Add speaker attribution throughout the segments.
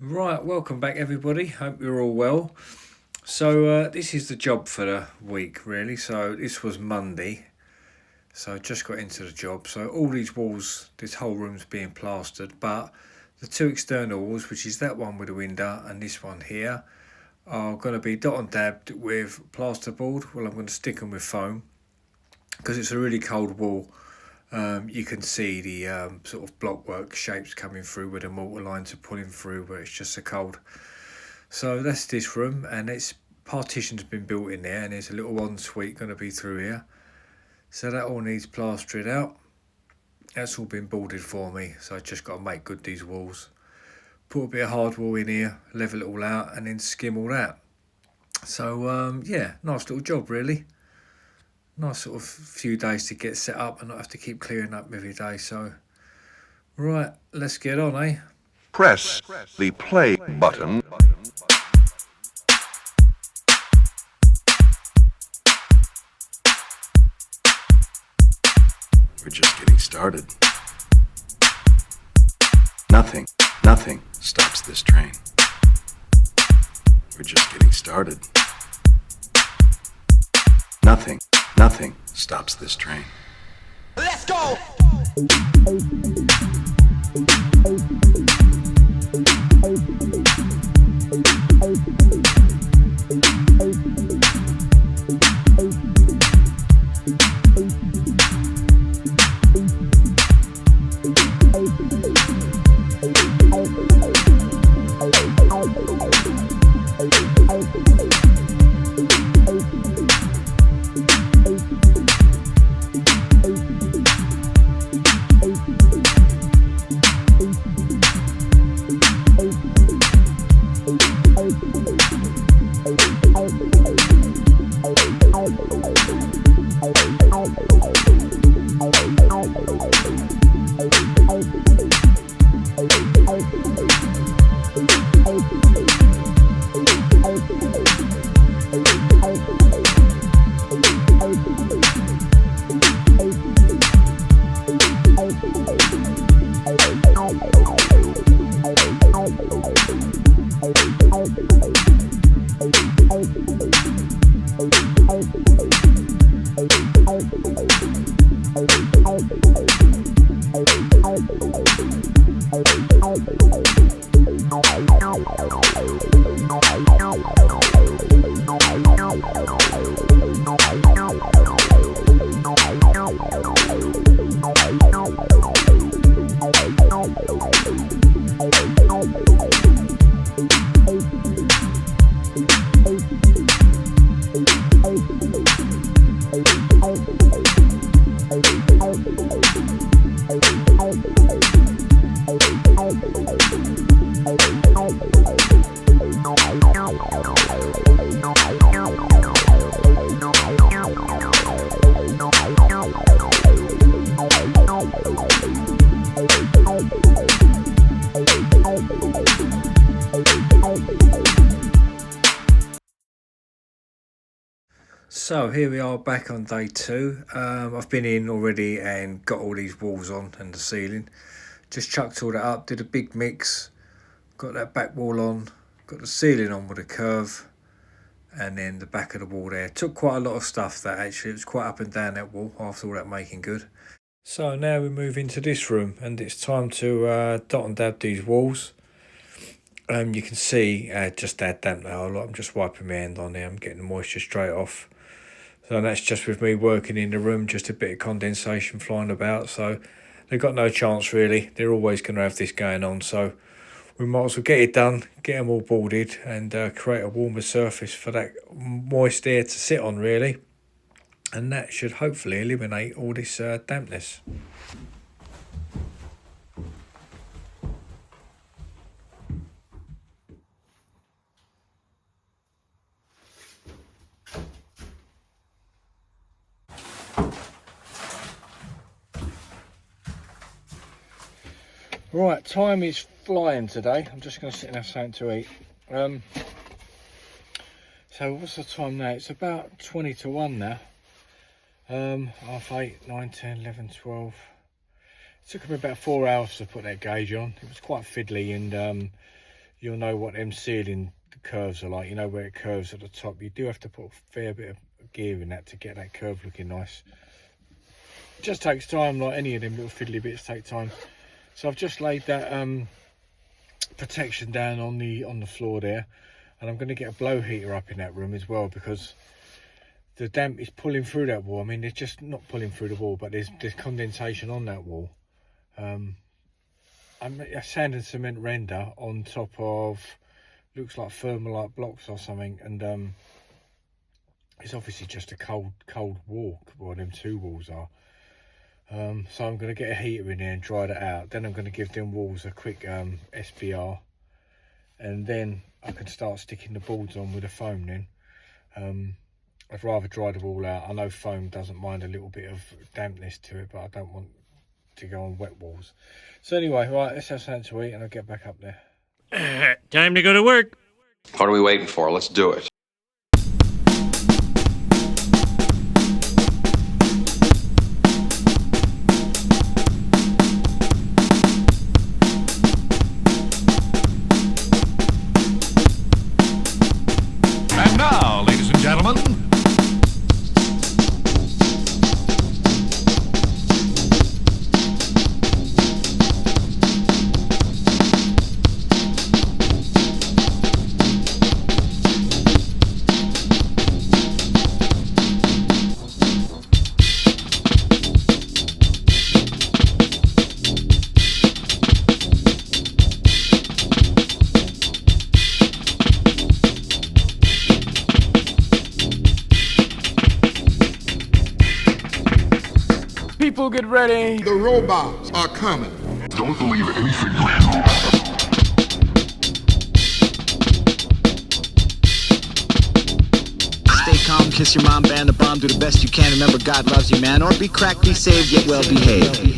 Speaker 1: Right, welcome back everybody. Hope you're all well. So this is the job for the week really. So this was Monday. So I just got into the job. So all these walls, this whole room's being plastered, but the two external walls, which is that one with the window and this one here, are going to be dot and dabbed with plasterboard. Well, I'm going to stick them with foam because it's a really cold wall. You can see the sort of blockwork shapes coming through where the mortar lines are pulling through where it's just so cold. So that's this room, and its partition's been built in there, and there's a little ensuite going to be through here. So that all needs plastering out. That's all been boarded for me, so I just got to make good these walls. Put a bit of hardwall in here, level it all out, and then skim all that. So yeah, nice little job really. Nice sort of few days to get set up and not have to keep clearing up every day. So, right, let's get on, eh?
Speaker 2: Press the play button.
Speaker 3: We're just getting started. Nothing stops this train. We're just getting started. Nothing stops this train.
Speaker 4: Let's go!
Speaker 1: So here we are back on day two. I've been in already and got all these walls on and the ceiling. Just chucked all that up, did a big mix, got that back wall on, got the ceiling on with a curve, and then the back of the wall there. Took quite a lot of stuff that actually, it was quite up and down that wall after all that making good. So now we move into this room and it's time to dot and dab these walls. You can see just that damp now. I'm just wiping my hand on there, I'm getting the moisture straight off. So that's just with me working in the room, just a bit of condensation flying about. So they've got no chance really. They're always going to have this going on. So we might as well get it done, get them all boarded and create a warmer surface for that moist air to sit on really. And that should hopefully eliminate all this dampness. Right, time is flying today. I'm just going to sit and have something to eat. So what's the time now? It's about 20 to 1 now. Half 8, 9, 10, 11, 12. It took me about 4 hours to put that gauge on. It was quite fiddly and you'll know what them ceiling curves are like. You know where it curves at the top. You do have to put a fair bit of gear in that to get that curve looking nice. It just takes time, like any of them little fiddly bits take time. So I've just laid that protection down on the floor there, and I'm going to get a blow heater up in that room as well, because the damp is pulling through that wall. I mean, it's just not pulling through the wall, but there's condensation on that wall. I'm a sand and cement render on top of, looks like thermalite blocks or something, and it's obviously just a cold wall. Well, them two walls are. So I'm going to get a heater in there and dry that out. Then I'm going to give them walls a quick SBR, and then I can start sticking the boards on with the foam then. I'd rather dry the wall out. I know foam doesn't mind a little bit of dampness to it, but I don't want to go on wet walls. So anyway, right, let's have something to eat and I'll get back up there.
Speaker 5: Time to go to work.
Speaker 6: What are we waiting for? Let's do it.
Speaker 7: And now, ladies and gentlemen,
Speaker 8: people get ready.
Speaker 9: The robots are coming.
Speaker 2: Don't believe anything you hear.
Speaker 10: Stay calm, kiss your mom, ban the bomb, do the best you can. Remember, God loves you, man. Or be cracked, be saved, yet well behaved.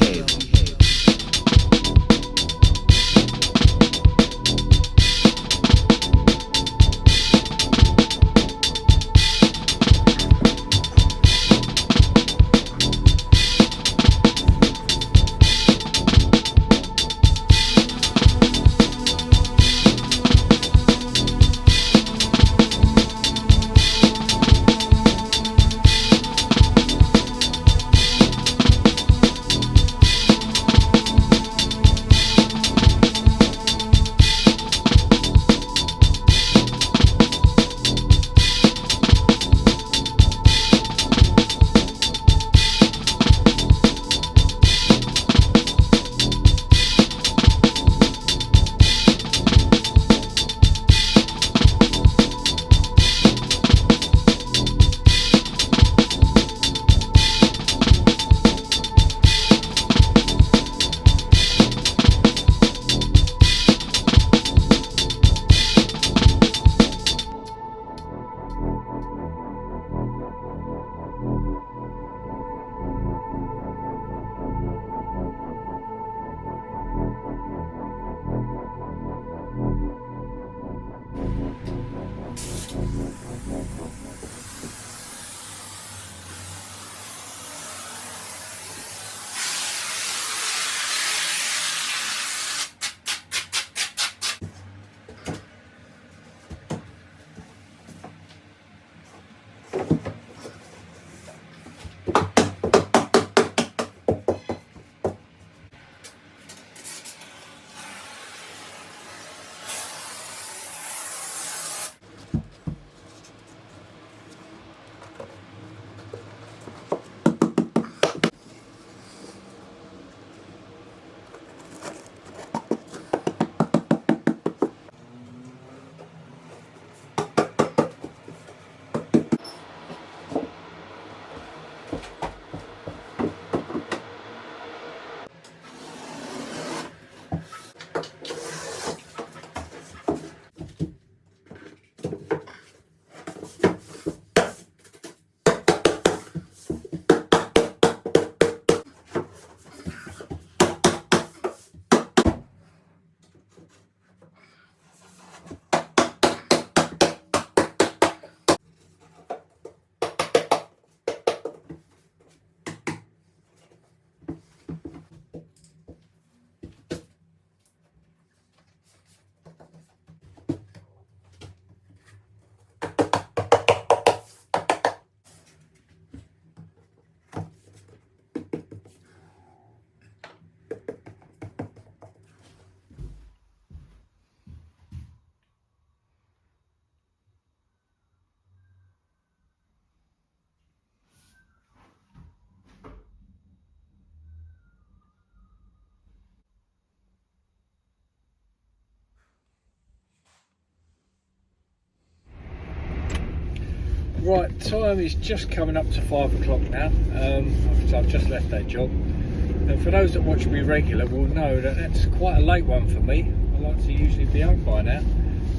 Speaker 1: Right, time is just coming up to 5 o'clock now. I've just left that job. And for those that watch me regular will know that that's quite a late one for me. I like to usually be home by now.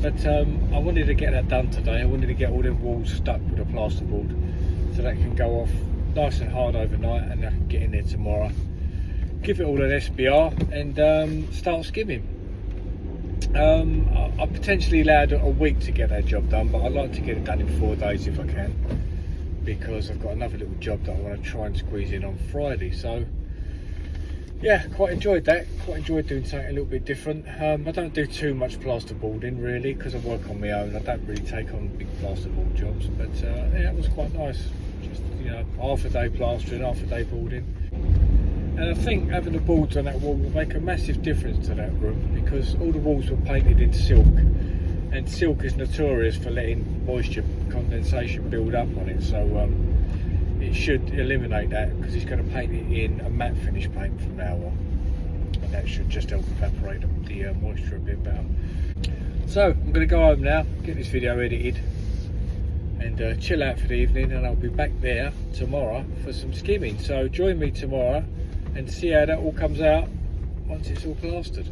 Speaker 1: But I wanted to get that done today. I wanted to get all them walls stuck with a plasterboard so that can go off nice and hard overnight, and I can get in there tomorrow, give it all an SBR and start skimming. I potentially allowed a week to get that job done, but I'd like to get it done in 4 days if I can, because I've got another little job that I want to try and squeeze in on Friday. So yeah, quite enjoyed that. Quite enjoyed doing something a little bit different. I don't do too much plasterboarding really, because I work on my own. I don't really take on big plasterboard jobs, but yeah, it was quite nice. Just, you know, half a day plastering, half a day boarding. And I think having the boards on that wall will make a massive difference to that room, because all the walls were painted in silk, and silk is notorious for letting moisture condensation build up on it. So it should eliminate that, because he's going to paint it in a matte finish paint from now on, and that should just help evaporate the moisture a bit better. So I'm going to go home now, get this video edited, and chill out for the evening, and I'll be back there tomorrow for some skimming. So join me tomorrow and see how that all comes out once it's all plastered.